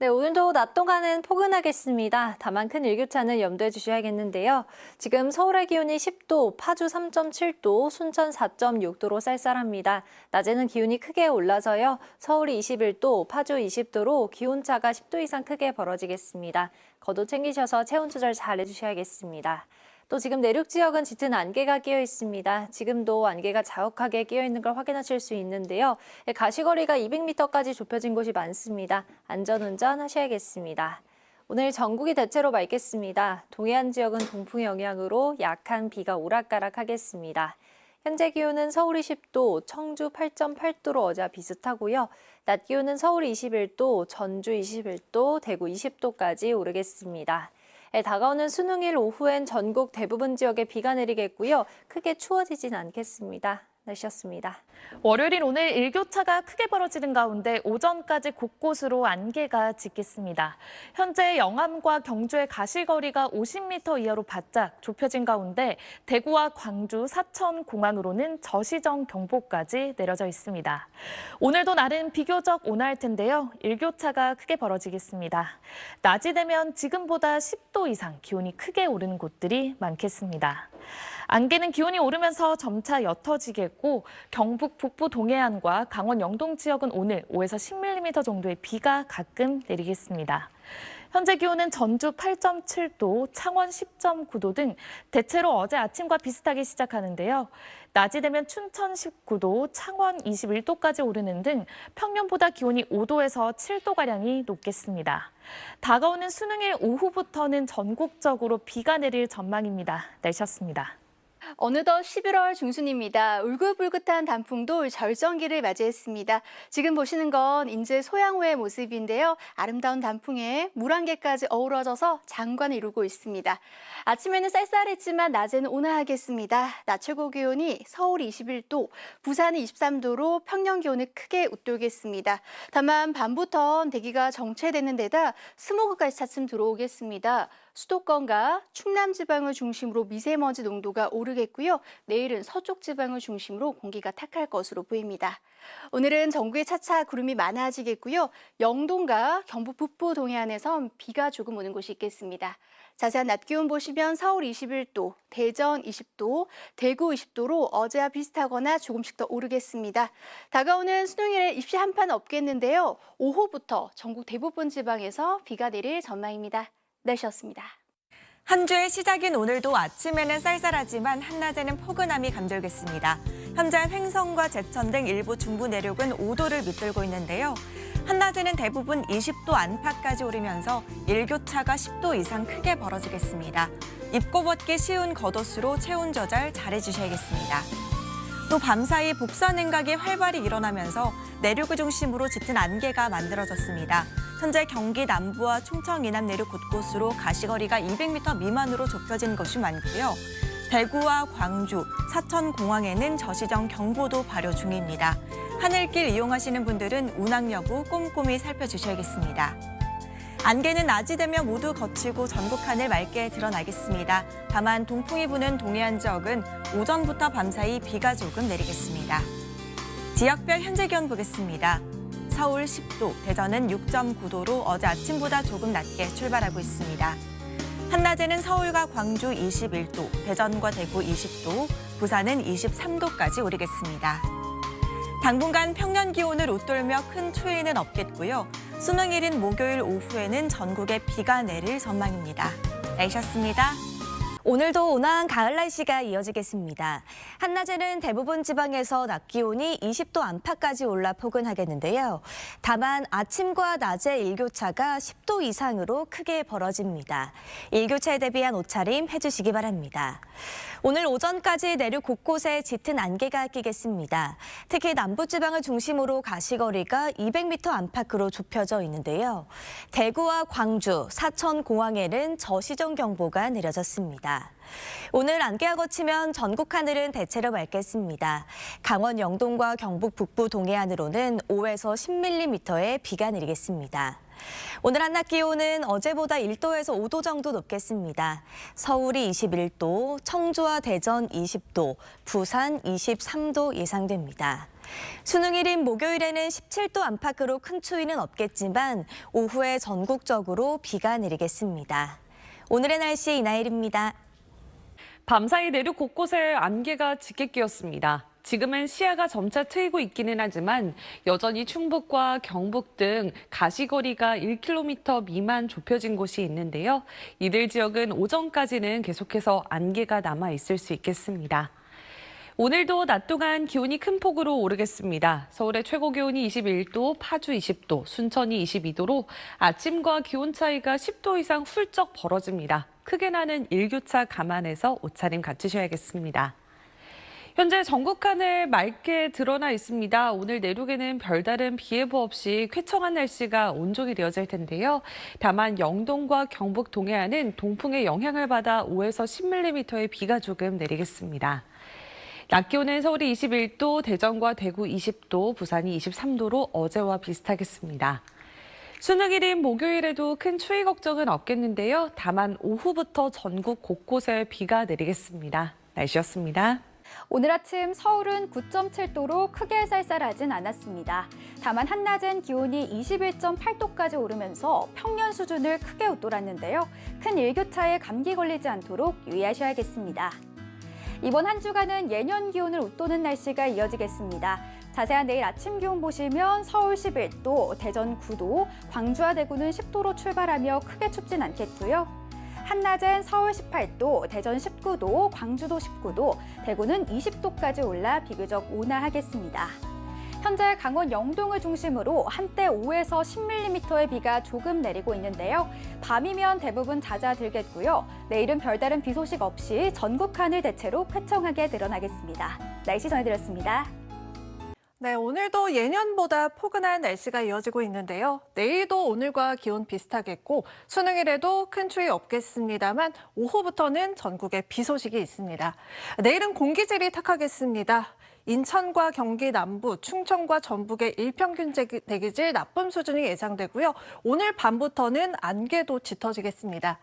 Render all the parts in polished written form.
네, 오늘도 낮 동안은 포근하겠습니다. 다만 큰 일교차는 염두해 주셔야겠는데요. 지금 서울의 기온이 10도, 파주 3.7도, 순천 4.6도로 쌀쌀합니다. 낮에는 기온이 크게 올라서요. 서울이 21도, 파주 20도로 기온차가 10도 이상 크게 벌어지겠습니다. 겉옷 챙기셔서 체온 조절 잘 해주셔야겠습니다. 또 지금 내륙 지역은 짙은 안개가 끼어 있습니다. 지금도 안개가 자욱하게 끼어 있는 걸 확인하실 수 있는데요. 가시거리가 200m까지 좁혀진 곳이 많습니다. 안전운전 하셔야겠습니다. 오늘 전국이 대체로 맑겠습니다. 동해안 지역은 동풍 영향으로 약한 비가 오락가락하겠습니다. 현재 기온은 서울이 10도, 청주 8.8도로 어제와 비슷하고요. 낮 기온은 서울 21도, 전주 21도, 대구 20도까지 오르겠습니다. 다가오는 수능일 오후엔 전국 대부분 지역에 비가 내리겠고요. 크게 추워지진 않겠습니다. 날씨였습니다. 월요일인 오늘 일교차가 크게 벌어지는 가운데 오전까지 곳곳으로 안개가 짙겠습니다. 현재 영암과 경주의 가시거리가 50m 이하로 바짝 좁혀진 가운데 대구와 광주, 사천, 공항으로는 저시정 경보까지 내려져 있습니다. 오늘도 날은 비교적 온화할 텐데요. 일교차가 크게 벌어지겠습니다. 낮이 되면 지금보다 10도 이상 기온이 크게 오르는 곳들이 많겠습니다. 안개는 기온이 오르면서 점차 옅어지겠고 경북 북부 동해안과 강원 영동 지역은 오늘 5에서 10mm 정도의 비가 가끔 내리겠습니다. 현재 기온은 전주 8.7도, 창원 10.9도 등 대체로 어제 아침과 비슷하게 시작하는데요. 낮이 되면 춘천 19도, 창원 21도까지 오르는 등 평년보다 기온이 5도에서 7도가량이 높겠습니다. 다가오는 수능일 오후부터는 전국적으로 비가 내릴 전망입니다. 날씨였습니다. 어느덧 11월 중순입니다. 울긋불긋한 단풍도 절정기를 맞이했습니다. 지금 보시는 건 인제 소양호의 모습인데요. 아름다운 단풍에 물안개까지 어우러져서 장관을 이루고 있습니다. 아침에는 쌀쌀했지만 낮에는 온화하겠습니다. 낮 최고 기온이 서울 21도, 부산 23도로 평년 기온을 크게 웃돌겠습니다. 다만 밤부턴 대기가 정체되는 데다 스모그까지 차츰 들어오겠습니다. 수도권과 충남 지방을 중심으로 미세먼지 농도가 오르겠고요. 내일은 서쪽 지방을 중심으로 공기가 탁할 것으로 보입니다. 오늘은 전국에 차차 구름이 많아지겠고요. 영동과 경북 북부 동해안에선 비가 조금 오는 곳이 있겠습니다. 자세한 낮 기온 보시면 서울 21도, 대전 20도, 대구 20도로 어제와 비슷하거나 조금씩 더 오르겠습니다. 다가오는 수능일에 입시 한판 없겠는데요. 오후부터 전국 대부분 지방에서 비가 내릴 전망입니다. 날씨였습니다. 한 주의 시작인 오늘도 아침에는 쌀쌀하지만 한낮에는 포근함이 감돌겠습니다. 현재 횡성과 제천 등 일부 중부 내륙은 5도를 밑돌고 있는데요. 한낮에는 대부분 20도 안팎까지 오르면서 일교차가 10도 이상 크게 벌어지겠습니다. 입고 벗기 쉬운 겉옷으로 체온 조절 잘해주셔야겠습니다. 또 밤사이 복사 냉각이 활발히 일어나면서 내륙을 중심으로 짙은 안개가 만들어졌습니다. 현재 경기 남부와 충청 이남 내륙 곳곳으로 가시거리가 200m 미만으로 좁혀진 곳이 많고요. 대구와 광주, 사천, 공항에는 저시정 경보도 발효 중입니다. 하늘길 이용하시는 분들은 운항 여부 꼼꼼히 살펴주셔야겠습니다. 안개는 낮이 되면 모두 거치고 전국 하늘 맑게 드러나겠습니다. 다만 동풍이 부는 동해안 지역은 오전부터 밤사이 비가 조금 내리겠습니다. 지역별 현재 기온 보겠습니다. 서울 10도, 대전은 6.9도로 어제 아침보다 조금 낮게 출발하고 있습니다. 한낮에는 서울과 광주 21도, 대전과 대구 20도, 부산은 23도까지 오르겠습니다. 당분간 평년 기온을 웃돌며 큰 추위는 없겠고요. 수능일인 목요일 오후에는 전국에 비가 내릴 전망입니다. 날씨였습니다. 오늘도 온화한 가을 날씨가 이어지겠습니다. 한낮에는 대부분 지방에서 낮 기온이 20도 안팎까지 올라 포근하겠는데요. 다만 아침과 낮의 일교차가 10도 이상으로 크게 벌어집니다. 일교차에 대비한 옷차림 해주시기 바랍니다. 오늘 오전까지 내륙 곳곳에 짙은 안개가 끼겠습니다. 특히 남부지방을 중심으로 가시거리가 200m 안팎으로 좁혀져 있는데요. 대구와 광주, 사천, 공항에는 저시정 경보가 내려졌습니다. 오늘 안개가 걷히면 전국 하늘은 대체로 맑겠습니다. 강원 영동과 경북 북부 동해안으로는 5에서 10mm의 비가 내리겠습니다. 오늘 한낮 기온은 어제보다 1도에서 5도 정도 높겠습니다. 서울이 21도, 청주와 대전 20도, 부산 23도 예상됩니다. 수능일인 목요일에는 17도 안팎으로 큰 추위는 없겠지만 오후에 전국적으로 비가 내리겠습니다. 오늘의 날씨 이나일입니다. 밤사이 내륙 곳곳에 안개가 짙게 끼었습니다. 지금은 시야가 점차 트이고 있기는 하지만 여전히 충북과 경북 등 가시거리가 1km 미만 좁혀진 곳이 있는데요. 이들 지역은 오전까지는 계속해서 안개가 남아 있을 수 있겠습니다. 오늘도 낮 동안 기온이 큰 폭으로 오르겠습니다. 서울의 최고 기온이 21도, 파주 20도, 순천이 22도로 아침과 기온 차이가 10도 이상 훌쩍 벌어집니다. 크게 나는 일교차 감안해서 옷차림 갖추셔야겠습니다. 현재 전국 하늘 맑게 드러나 있습니다. 오늘 내륙에는 별다른 비 예보 없이 쾌청한 날씨가 온종일 이어질 텐데요. 다만 영동과 경북 동해안은 동풍의 영향을 받아 5에서 10mm의 비가 조금 내리겠습니다. 낮 기온은 서울이 21도, 대전과 대구 20도, 부산이 23도로 어제와 비슷하겠습니다. 수능일인 목요일에도 큰 추위 걱정은 없겠는데요. 다만 오후부터 전국 곳곳에 비가 내리겠습니다. 날씨였습니다. 오늘 아침 서울은 9.7도로 크게 쌀쌀하진 않았습니다. 다만 한낮엔 기온이 21.8도까지 오르면서 평년 수준을 크게 웃돌았는데요. 큰 일교차에 감기 걸리지 않도록 유의하셔야겠습니다. 이번 한 주간은 예년 기온을 웃도는 날씨가 이어지겠습니다. 자세한 내일 아침 기온 보시면 서울 11도, 대전 9도, 광주와 대구는 10도로 출발하며 크게 춥진 않겠고요. 한낮엔 서울 18도, 대전 19도, 광주도 19도, 대구는 20도까지 올라 비교적 온화하겠습니다. 현재 강원 영동을 중심으로 한때 5에서 10mm의 비가 조금 내리고 있는데요. 밤이면 대부분 잦아들겠고요. 내일은 별다른 비 소식 없이 전국 하늘 대체로 쾌청하게 드러나겠습니다. 날씨 전해드렸습니다. 네, 오늘도 예년보다 포근한 날씨가 이어지고 있는데요. 내일도 오늘과 기온 비슷하겠고 수능일에도 큰 추위 없겠습니다만 오후부터는 전국에 비 소식이 있습니다. 내일은 공기질이 탁하겠습니다. 인천과 경기 남부, 충청과 전북의 일평균 대기질 나쁨 수준이 예상되고요. 오늘 밤부터는 안개도 짙어지겠습니다.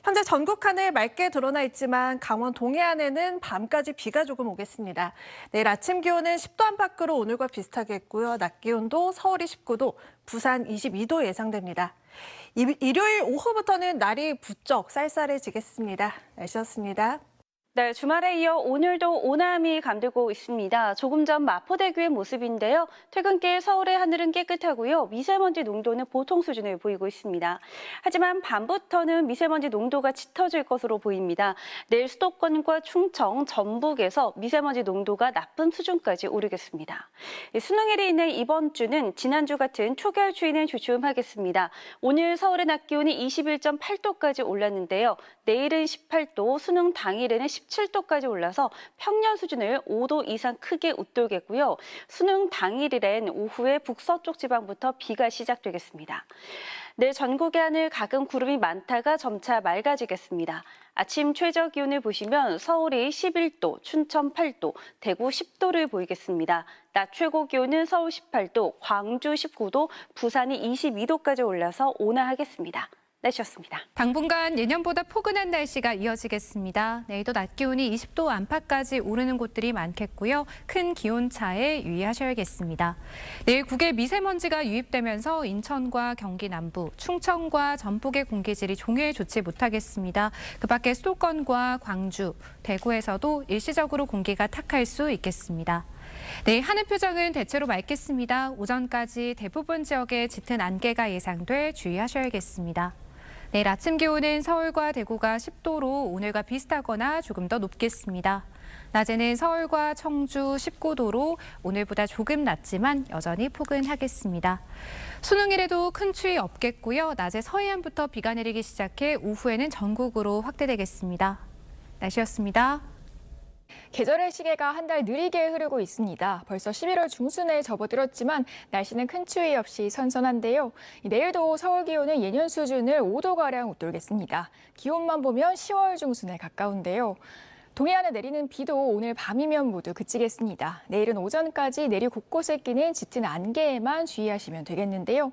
현재 전국 하늘 맑게 드러나 있지만 강원 동해안에는 밤까지 비가 조금 오겠습니다. 내일 아침 기온은 10도 안팎으로 오늘과 비슷하겠고요. 낮 기온도 서울이 19도, 부산 22도 예상됩니다. 일요일 오후부터는 날이 부쩍 쌀쌀해지겠습니다. 날씨였습니다. 네, 주말에 이어 오늘도 오남이 감돌고 있습니다. 조금 전 마포대교의 모습인데요. 퇴근길 서울의 하늘은 깨끗하고요. 미세먼지 농도는 보통 수준을 보이고 있습니다. 하지만 밤부터는 미세먼지 농도가 짙어질 것으로 보입니다. 내일 수도권과 충청, 전북에서 미세먼지 농도가 나쁨 수준까지 오르겠습니다. 수능일이 있는 이번 주는 지난주 같은 초겨울 추위는 주춤하겠습니다. 오늘 서울의 낮 기온이 21.8도까지 올랐는데요. 내일은 18도, 수능 당일에는 17도까지 올라서 평년 수준을 5도 이상 크게 웃돌겠고요. 수능 당일이란 오후에 북서쪽 지방부터 비가 시작되겠습니다. 내일 전국의 하늘 가끔 구름이 많다가 점차 맑아지겠습니다. 아침 최저 기온을 보시면 서울이 11도, 춘천 8도, 대구 10도를 보이겠습니다. 낮 최고 기온은 서울 18도, 광주 19도, 부산이 22도까지 올라서 온화하겠습니다. 날씨였습니다. 당분간 예년보다 포근한 날씨가 이어지겠습니다. 내일도 낮 기온이 20도 안팎까지 오르는 곳들이 많겠고요. 큰 기온 차에 유의하셔야겠습니다. 내일 국외 미세먼지가 유입되면서 인천과 경기 남부, 충청과 전북의 공기질이 종일 좋지 못하겠습니다. 그 밖에 수도권과 광주, 대구에서도 일시적으로 공기가 탁할 수 있겠습니다. 내일 하늘 표정은 대체로 맑겠습니다. 오전까지 대부분 지역에 짙은 안개가 예상돼 주의하셔야겠습니다. 내일 아침 기온은 서울과 대구가 10도로 오늘과 비슷하거나 조금 더 높겠습니다. 낮에는 서울과 청주 19도로 오늘보다 조금 낮지만 여전히 포근하겠습니다. 수능일에도 큰 추위 없겠고요. 낮에 서해안부터 비가 내리기 시작해 오후에는 전국으로 확대되겠습니다. 날씨였습니다. 계절의 시계가 한 달 느리게 흐르고 있습니다. 벌써 11월 중순에 접어들었지만 날씨는 큰 추위 없이 선선한데요. 내일도 서울 기온은 예년 수준을 5도가량 웃돌겠습니다. 기온만 보면 10월 중순에 가까운데요. 동해안에 내리는 비도 오늘 밤이면 모두 그치겠습니다. 내일은 오전까지 내륙 곳곳에 끼는 짙은 안개에만 주의하시면 되겠는데요.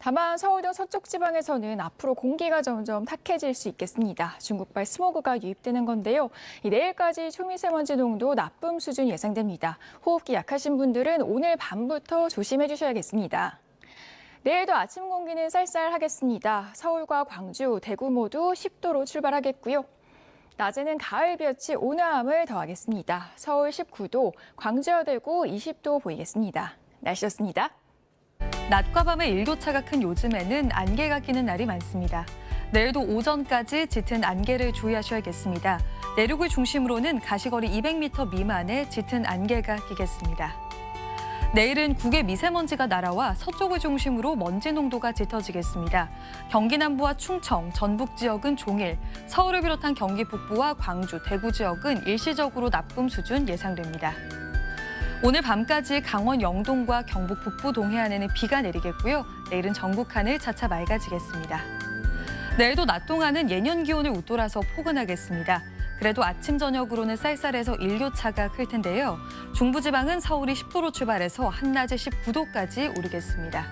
다만 서울 등 서쪽 지방에서는 앞으로 공기가 점점 탁해질 수 있겠습니다. 중국발 스모그가 유입되는 건데요. 내일까지 초미세먼지 농도 나쁨 수준 예상됩니다. 호흡기 약하신 분들은 오늘 밤부터 조심해 주셔야겠습니다. 내일도 아침 공기는 쌀쌀하겠습니다. 서울과 광주, 대구 모두 10도로 출발하겠고요. 낮에는 가을볕이 온화함을 더하겠습니다. 서울 19도, 광주와 대구 20도 보이겠습니다. 날씨였습니다. 낮과 밤의 일교차가 큰 요즘에는 안개가 끼는 날이 많습니다. 내일도 오전까지 짙은 안개를 주의하셔야겠습니다. 내륙을 중심으로는 가시거리 200m 미만의 짙은 안개가 끼겠습니다. 내일은 국외 미세먼지가 날아와 서쪽을 중심으로 먼지 농도가 짙어지겠습니다. 경기 남부와 충청, 전북 지역은 종일, 서울을 비롯한 경기 북부와 광주, 대구 지역은 일시적으로 나쁨 수준 예상됩니다. 오늘 밤까지 강원 영동과 경북 북부 동해안에는 비가 내리겠고요. 내일은 전국 하늘 차차 맑아지겠습니다. 내일도 낮 동안은 예년 기온을 웃돌아서 포근하겠습니다. 그래도 아침 저녁으로는 쌀쌀해서 일교차가 클 텐데요. 중부지방은 서울이 10도로 출발해서 한낮에 19도까지 오르겠습니다.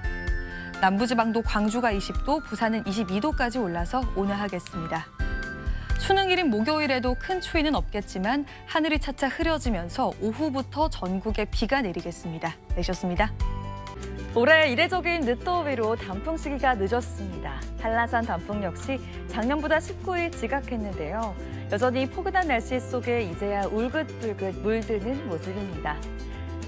남부지방도 광주가 20도, 부산은 22도까지 올라서 온화하겠습니다. 수능일인 목요일에도 큰 추위는 없겠지만 하늘이 차차 흐려지면서 오후부터 전국에 비가 내리겠습니다. 내셨습니다. 올해 이례적인 늦더위로 단풍 시기가 늦었습니다. 한라산 단풍 역시 작년보다 19일 지각했는데요. 여전히 포근한 날씨 속에 이제야 울긋불긋 물드는 모습입니다.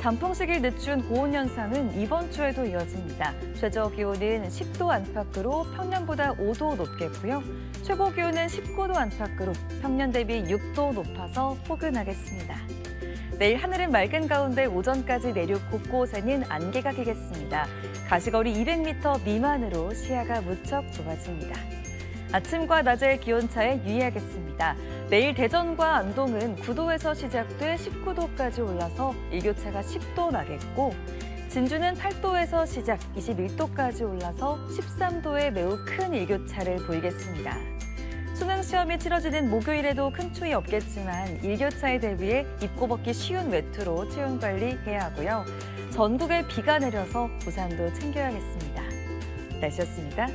단풍 시기 늦춘 고온 현상은 이번 주에도 이어집니다. 최저 기온은 10도 안팎으로 평년보다 5도 높겠고요. 최고 기온은 19도 안팎으로 평년 대비 6도 높아서 포근하겠습니다. 내일 하늘은 맑은 가운데 오전까지 내륙 곳곳에는 안개가 끼겠습니다. 가시거리 200m 미만으로 시야가 무척 좁아집니다. 아침과 낮의 기온차에 유의하겠습니다. 내일 대전과 안동은 9도에서 시작돼 19도까지 올라서 일교차가 10도 나겠고, 진주는 8도에서 시작 21도까지 올라서 13도의 매우 큰 일교차를 보이겠습니다. 수능 시험이 치러지는 목요일에도 큰 추위 없겠지만 일교차에 대비해 입고 벗기 쉬운 외투로 체온 관리해야 하고요. 전국에 비가 내려서 우산도 챙겨야겠습니다. 날씨였습니다.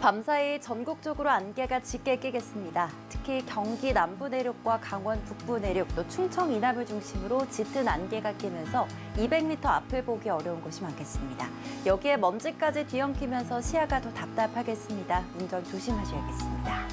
밤사이 전국적으로 안개가 짙게 끼겠습니다. 특히 경기 남부 내륙과 강원 북부 내륙, 또 충청 이남을 중심으로 짙은 안개가 끼면서 200m 앞을 보기 어려운 곳이 많겠습니다. 여기에 먼지까지 뒤엉키면서 시야가 더 답답하겠습니다. 운전 조심하셔야겠습니다.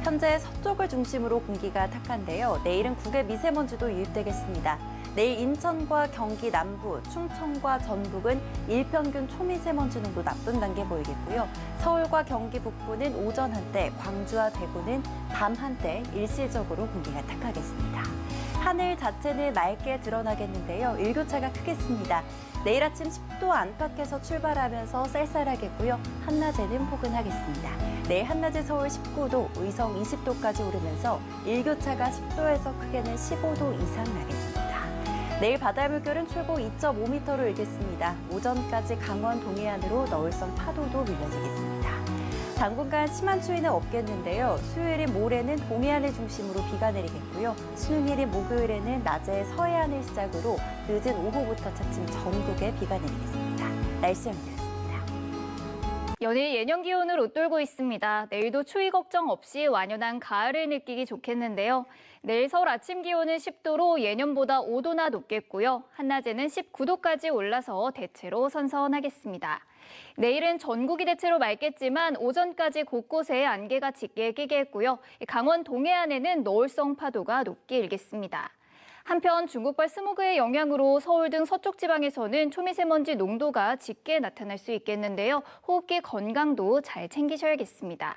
현재 서쪽을 중심으로 공기가 탁한데요. 내일은 국외 미세먼지도 유입되겠습니다. 내일 인천과 경기 남부, 충청과 전북은 일평균 초미세먼지 농도 나쁨 단계 보이겠고요. 서울과 경기 북부는 오전 한때, 광주와 대구는 밤 한때 일시적으로 공기가 탁하겠습니다. 하늘 자체는 맑게 드러나겠는데요. 일교차가 크겠습니다. 내일 아침 10도 안팎에서 출발하면서 쌀쌀하겠고요. 한낮에는 포근하겠습니다. 내일 한낮에 서울 19도, 의성 20도까지 오르면서 일교차가 10도에서 크게는 15도 이상 나겠습니다. 내일 바다 물결은 최고 2.5m로 일겠습니다. 오전까지 강원 동해안으로 너울성 파도도 밀려지겠습니다. 당분간 심한 추위는 없겠는데요. 수요일인 모레는 동해안을 중심으로 비가 내리겠고요. 수능일인 목요일에는 낮에 서해안을 시작으로 늦은 오후부터 차츰 전국에 비가 내리겠습니다. 날씨 연결. 연일 예년 기온을 웃돌고 있습니다. 내일도 추위 걱정 없이 완연한 가을을 느끼기 좋겠는데요. 내일 서울 아침 기온은 10도로 예년보다 5도나 높겠고요. 한낮에는 19도까지 올라서 대체로 선선하겠습니다. 내일은 전국이 대체로 맑겠지만 오전까지 곳곳에 안개가 짙게 끼겠고요. 강원 동해안에는 너울성 파도가 높게 일겠습니다. 한편 중국발 스모그의 영향으로 서울 등 서쪽 지방에서는 초미세먼지 농도가 짙게 나타날 수 있겠는데요. 호흡기 건강도 잘 챙기셔야겠습니다.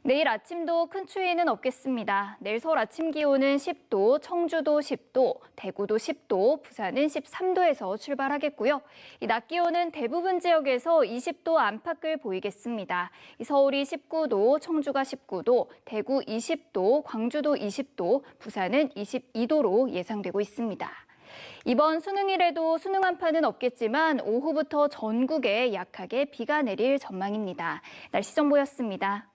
내일 아침도 큰 추위는 없겠습니다. 내일 서울 아침 기온은 10도, 청주도 10도, 대구도 10도, 부산은 13도에서 출발하겠고요. 낮 기온은 대부분 지역에서 20도 안팎을 보이겠습니다. 서울이 19도, 청주가 19도, 대구 20도, 광주도 20도, 부산은 22도로 예상되고 있습니다. 이번 수능일에도 수능 한파는 없겠지만 오후부터 전국에 약하게 비가 내릴 전망입니다. 날씨 정보였습니다.